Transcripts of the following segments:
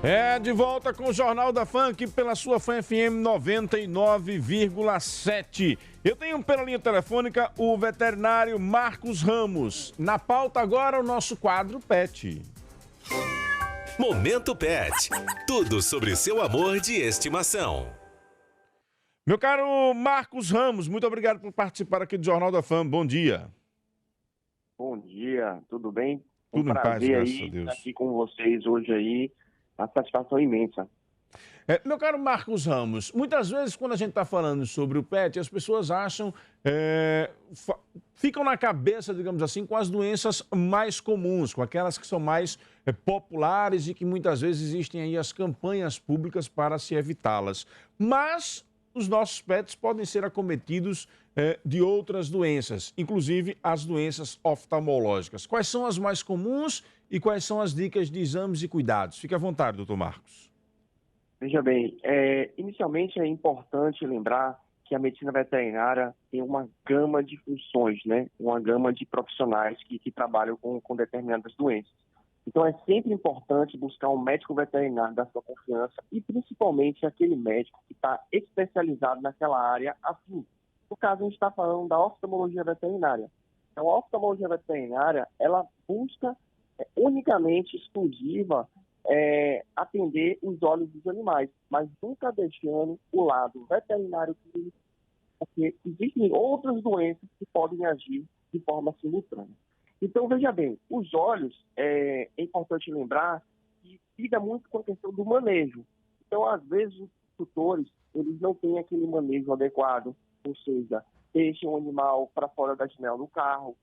De volta com o Jornal da Fã aqui pela sua Fã FM 99,7. Eu tenho pela linha telefônica o veterinário Marcos Ramos. Na pauta agora o nosso quadro Pet. Momento Pet. Tudo sobre seu amor de estimação. Meu caro Marcos Ramos, muito obrigado por participar aqui do Jornal da Fã. Bom dia. Bom dia, tudo bem? Tudo em paz, graças a Prazer Deus. estar aqui com vocês hoje aí, a satisfação imensa. Meu caro Marcos Ramos, muitas vezes quando a gente está falando sobre o pet, as pessoas acham, ficam na cabeça, digamos assim, com as doenças mais comuns, com aquelas que são mais populares e que muitas vezes existem aí as campanhas públicas para se evitá-las. Mas os nossos pets podem ser acometidos de outras doenças, inclusive as doenças oftalmológicas. Quais são as mais comuns e quais são as dicas de exames e cuidados? Fique à vontade, doutor Marcos. Veja bem, inicialmente é importante lembrar que a medicina veterinária tem uma gama de funções, né? Uma gama de profissionais que trabalham com determinadas doenças. Então é sempre importante buscar um médico veterinário da sua confiança e principalmente aquele médico que está especializado naquela área afim. No caso, a gente está falando da oftalmologia veterinária. Então, a oftalmologia veterinária, ela busca unicamente, exclusiva, atender os olhos dos animais, mas nunca deixando o lado veterinário clínico, porque existem outras doenças que podem agir de forma simultânea. Então, veja bem, os olhos, é importante lembrar que lida muito com a questão do manejo. Então, às vezes, os tutores, eles não têm aquele manejo adequado, ou seja, deixam o animal para fora da janela do carro,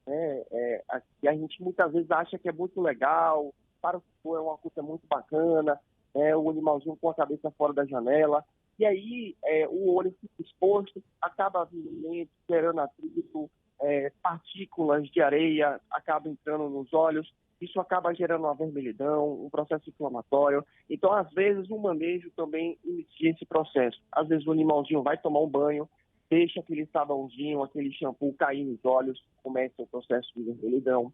e a gente muitas vezes acha que é muito legal, para o tutor é uma coisa muito bacana, o animalzinho com a cabeça fora da janela, e aí o olho fica exposto, acaba vindo gerando atrito, partículas de areia acabam entrando nos olhos, isso acaba gerando uma vermelhidão, um processo inflamatório. Então, às vezes, o manejo também inicia esse processo. Às vezes, o animalzinho vai tomar um banho, deixa aquele sabãozinho, aquele shampoo cair nos olhos, começa o processo de vermelhidão.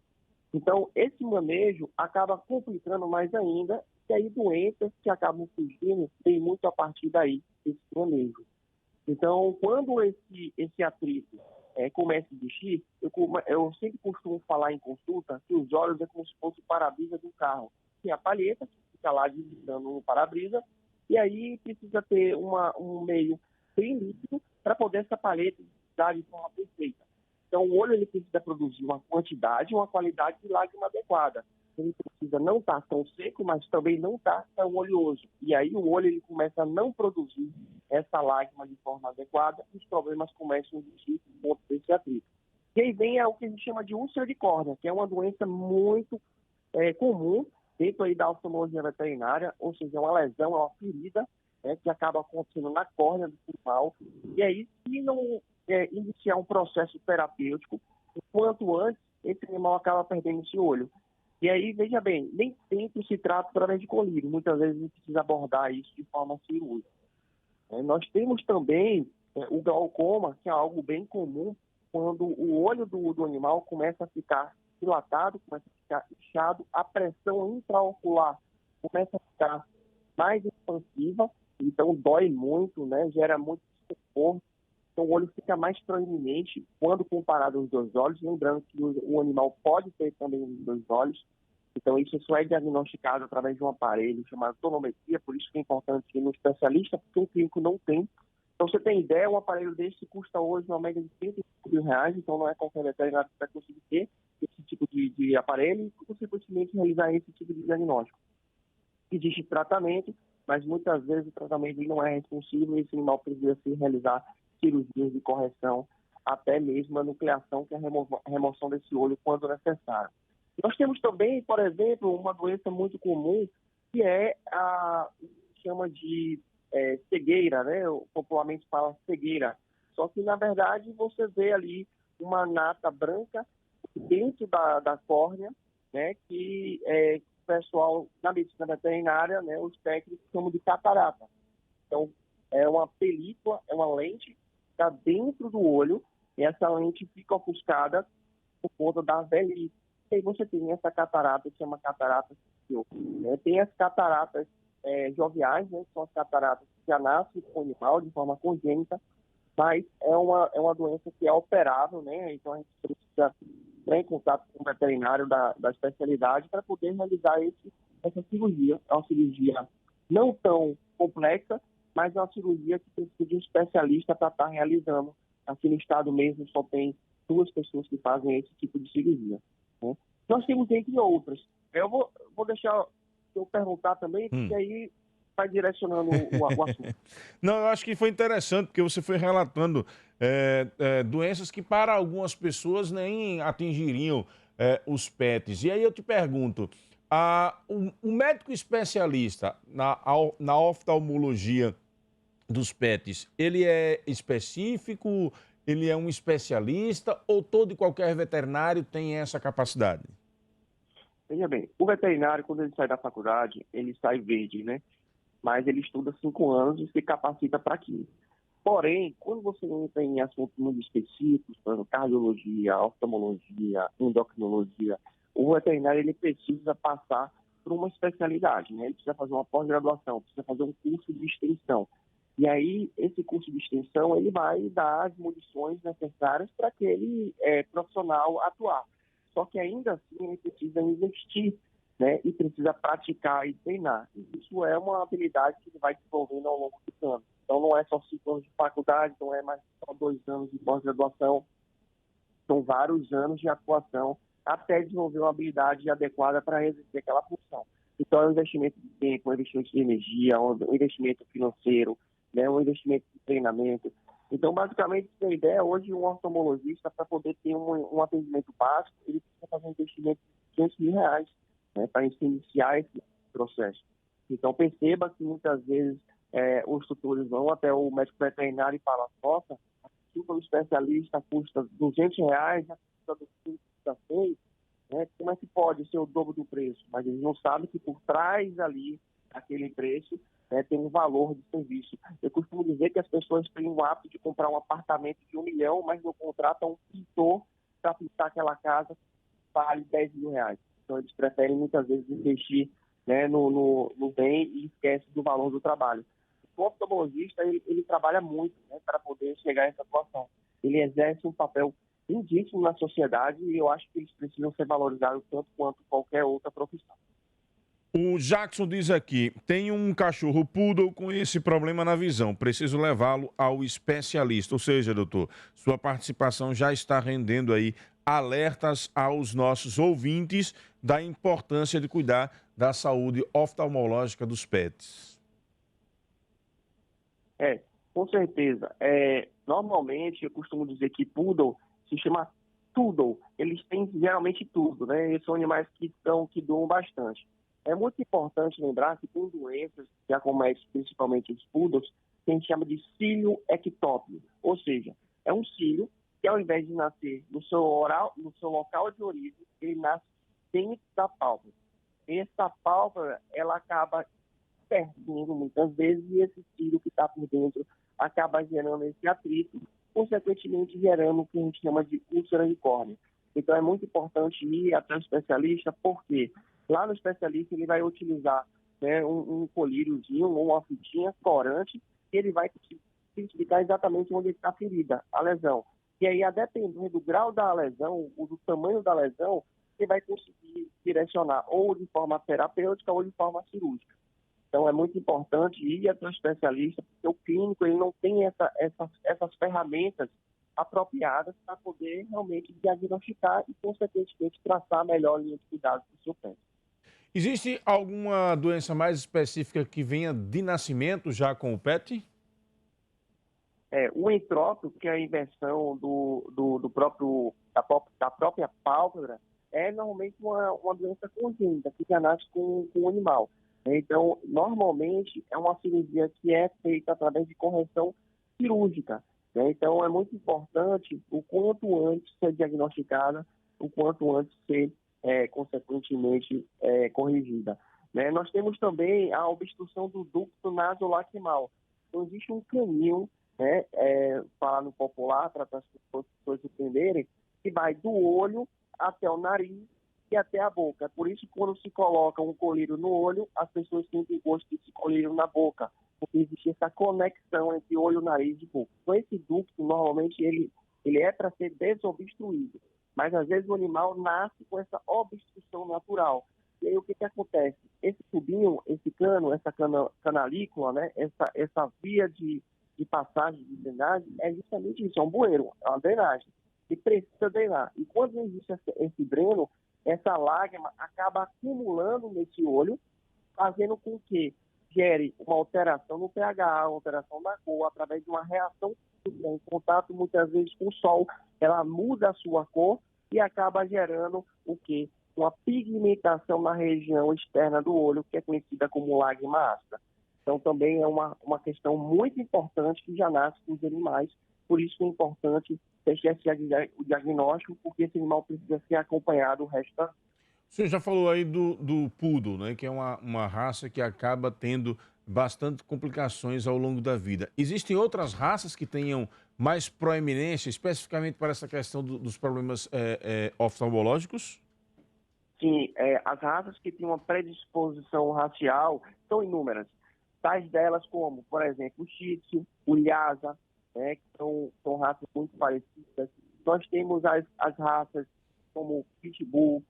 Então, esse manejo acaba complicando mais ainda, e aí doenças que acabam surgindo tem muito a partir daí, desse manejo. Então, quando esse atrito começa a existir, eu sempre costumo falar em consulta que os olhos é como se fosse o para-brisa do carro. Tem a palheta, que fica lá deslizando no para-brisa, e aí precisa ter um meio bem líquido para poder essa palheta dar de forma perfeita. Então, o olho ele precisa produzir uma quantidade e uma qualidade de lágrima adequada. Ele precisa não estar tão seco, mas também não estar tão oleoso. E aí o olho ele começa a não produzir essa lágrima de forma adequada e os problemas começam a existir por conta desse atrito. E aí vem o que a gente chama de úlcera de córnea, que é uma doença muito comum dentro aí da oftalmologia veterinária, ou seja, é uma lesão, é uma ferida que acaba acontecendo na córnea do animal. E aí, se não iniciar um processo terapêutico, o quanto antes, esse animal acaba perdendo esse olho. E aí, veja bem, nem sempre se trata através de colírio. Muitas vezes a gente precisa abordar isso de forma cirúrgica. Nós temos também o glaucoma, que é algo bem comum, quando o olho do animal começa a ficar dilatado, começa a ficar inchado, a pressão intraocular começa a ficar mais expansiva, então dói muito, né? Gera muito desconforto. Então o olho fica mais proeminente quando comparado aos dois olhos, lembrando que o animal pode ter também os dois olhos. Então isso só é diagnosticado através de um aparelho chamado tonometria, por isso que é importante ir no especialista, porque o clínico não tem. Então você tem ideia, um aparelho desse custa hoje uma média de R$35.000, então não é qualquer veterinário que vai conseguir ter esse tipo de aparelho e consequentemente realizar esse tipo de diagnóstico. Existe tratamento, mas muitas vezes o tratamento não é responsivo e esse animal precisa se realizar cirurgias de correção, até mesmo a nucleação, que é a remoção desse olho quando necessário. Nós temos também, por exemplo, uma doença muito comum, que é a chama de cegueira, né? Popularmente fala cegueira. Só que, na verdade, você vê ali uma nata branca dentro da córnea, né? Que o pessoal na medicina veterinária, né? Os técnicos chamam de catarata. Então, é uma película, é uma lente que está dentro do olho e essa lente fica ofuscada por conta da velhice. E aí você tem essa catarata, que chama catarata aconteceu. Tem as cataratas joviais, né, que são as cataratas que já nascem com o animal de forma congênita, mas é uma doença que é operável, né? Então a gente precisa entrar em contato com o veterinário da especialidade para poder realizar essa cirurgia. É uma cirurgia não tão complexa, mas é uma cirurgia que precisa de um especialista para estar realizando. Aqui no estado mesmo só tem 2 pessoas que fazem esse tipo de cirurgia, né? Nós temos entre outras. Eu vou deixar eu perguntar também, porque aí vai direcionando o assunto. Não, eu acho que foi interessante, porque você foi relatando doenças que para algumas pessoas nem atingiriam os pets. E aí eu te pergunto, o médico especialista na oftalmologia dos pets, ele é específico, ele é um especialista ou todo e qualquer veterinário tem essa capacidade? Veja bem, o veterinário, quando ele sai da faculdade, ele sai verde, né? Mas ele estuda 5 anos e se capacita para aquilo. Porém, quando você entra em assuntos muito específicos, por exemplo, cardiologia, oftalmologia, endocrinologia, o veterinário ele precisa passar por uma especialidade, né? Ele precisa fazer uma pós-graduação, precisa fazer um curso de extensão. E aí, esse curso de extensão, ele vai dar as munições necessárias para aquele profissional atuar. Só que ainda assim, ele precisa investir, né? E precisa praticar e treinar. E isso é uma habilidade que ele vai desenvolvendo ao longo dos anos. Então, não é só 5 anos de faculdade, não é mais só 2 anos de pós-graduação, são vários anos de atuação até desenvolver uma habilidade adequada para exercer aquela função. Então, é um investimento de tempo, um investimento de energia, um investimento financeiro, né, um investimento de treinamento. Então, basicamente, a ideia hoje, um oftalmologista, para poder ter um atendimento básico, ele precisa fazer um investimento de R$ 500, né, para iniciar esse processo. Então, perceba que muitas vezes os tutores vão até o médico veterinário e falam, nossa, aqui o especialista custa R$ 200, a custa do clínico custa 6, né? Como é que pode ser o dobro do preço? Mas eles não sabem que por trás ali, daquele preço, tem um valor de serviço. Eu costumo dizer que as pessoas têm o hábito de comprar um apartamento de R$ 1 milhão, mas não contratam um pintor para pintar aquela casa que vale R$ 10.000. Então, eles preferem muitas vezes investir, né, no bem e esquece do valor do trabalho. O oftalmologista, ele trabalha muito, né, para poder chegar a essa situação. Ele exerce um papel lindíssimo na sociedade e eu acho que eles precisam ser valorizados tanto quanto qualquer outra profissão. O Jackson diz aqui, tem um cachorro poodle com esse problema na visão, preciso levá-lo ao especialista. Ou seja, doutor, sua participação já está rendendo aí alertas aos nossos ouvintes da importância de cuidar da saúde oftalmológica dos pets. Com certeza. Normalmente, eu costumo dizer que poodle se chama toodle. Eles têm geralmente tudo, né? Eles são animais que doam bastante. É muito importante lembrar que tem doenças que acometem principalmente os poodles, que a gente chama de cílio ectópico. Ou seja, é um cílio que ao invés de nascer no seu local de origem, ele nasce dentro da pálpebra. Essa pálpebra, ela acaba perdendo muitas vezes e esse cílio que está por dentro acaba gerando esse atrito, consequentemente gerando o que a gente chama de úlcera de córnea. Então é muito importante ir até o especialista, porque lá no especialista ele vai utilizar, né, um colíriozinho ou uma fitinha corante que ele vai identificar exatamente onde está a ferida, a lesão. E aí, a depender do grau da lesão, ou do tamanho da lesão, você vai conseguir direcionar ou de forma terapêutica ou de forma cirúrgica. Então, é muito importante ir até o especialista, porque o clínico ele não tem essas ferramentas apropriadas para poder realmente diagnosticar e, consequentemente, traçar a melhor linha de cuidado para o seu pet. Existe alguma doença mais específica que venha de nascimento já com o pet? O entrópio, que é a inversão da própria pálpebra, é normalmente uma doença congênita, que já nasce com o animal. Então, normalmente, é uma cirurgia que é feita através de correção cirúrgica, né? Então, é muito importante o quanto antes ser diagnosticada, o quanto antes ser, consequentemente, corrigida, né? Nós temos também a obstrução do ducto nasolacrimal. Então, existe um caminho, né, falar no popular, para as pessoas entenderem, que vai do olho até o nariz e até a boca. Por isso, quando se coloca um colírio no olho, as pessoas sentem gosto desse colírio na boca, porque existe essa conexão entre olho, nariz e boca. Então, esse ducto, normalmente, ele é para ser desobstruído, mas às vezes o animal nasce com essa obstrução natural. E aí o que acontece? Esse tubinho, esse cano, essa canalícula, né? essa via de passagem de drenagem é justamente isso, é um bueiro, é uma drenagem, que precisa drenar. E quando existe esse dreno, essa lágrima acaba acumulando nesse olho, fazendo com que gere uma alteração no pH, uma alteração na cor, através de uma reação em contato muitas vezes com o sol, ela muda a sua cor e acaba gerando o quê? Uma pigmentação na região externa do olho, que é conhecida como lágrima ácida. Então, também é uma questão muito importante que já nasce com os animais, por isso é importante fechar o diagnóstico, porque esse animal precisa ser acompanhado o resto da vida. O senhor já falou aí do Poodle, né, que é uma raça que acaba tendo bastante complicações ao longo da vida. Existem outras raças que tenham mais proeminência, especificamente para essa questão dos problemas oftalmológicos? Sim, as raças que têm uma predisposição racial são inúmeras. Tais delas como, por exemplo, o Shih Tzu, o Lhasa, né, que são raças muito parecidas. Nós temos as raças como Pitbull,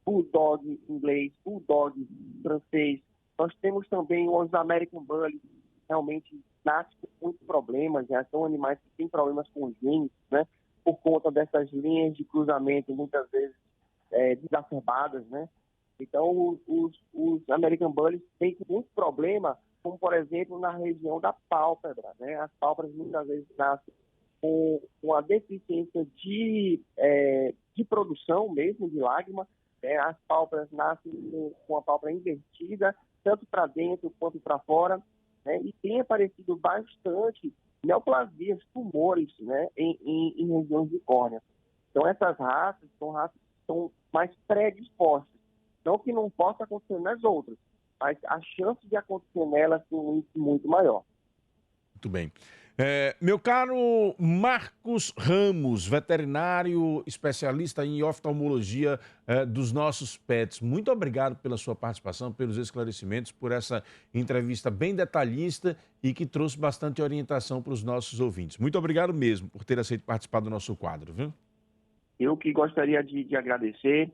Bulldog inglês, Bulldog francês. Nós temos também os American Bully, que realmente nascem com muitos problemas, né? São animais que têm problemas congênitos, né? Por conta dessas linhas de cruzamento, muitas vezes desacerbadas, né? Então, os American Bullies têm muito problema, como, por exemplo, na região da pálpebra, né? As pálpebras muitas vezes nascem com a deficiência de produção mesmo de lágrima, né? As pálpebras nascem com a pálpebra invertida, tanto para dentro quanto para fora, né? E tem aparecido bastante neoplasias, tumores, né? em regiões de córnea. Então, essas raças são raças que são mais predispostas. Não que não possa acontecer nas outras, mas a chance de acontecer nelas é muito maior. Muito bem. Meu caro Marcos Ramos, veterinário especialista em oftalmologia dos nossos pets, muito obrigado pela sua participação, pelos esclarecimentos, por essa entrevista bem detalhista e que trouxe bastante orientação para os nossos ouvintes. Muito obrigado mesmo por ter aceito participar do nosso quadro, viu? Eu que gostaria de agradecer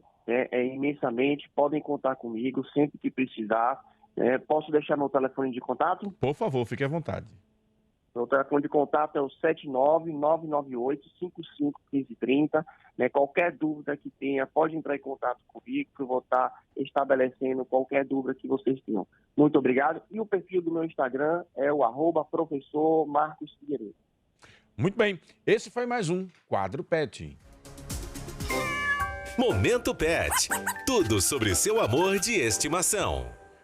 imensamente, podem contar comigo sempre que precisar. Posso deixar meu telefone de contato? Por favor, fique à vontade. Meu telefone de contato é o 79998-551530. Qualquer dúvida que tenha, pode entrar em contato comigo, que eu vou estar estabelecendo qualquer dúvida que vocês tenham. Muito obrigado. E o perfil do meu Instagram é o @professor Marcos Figueiredo. Muito bem. Esse foi mais um Quadro Pet. Momento Pet. Tudo sobre seu amor de estimação.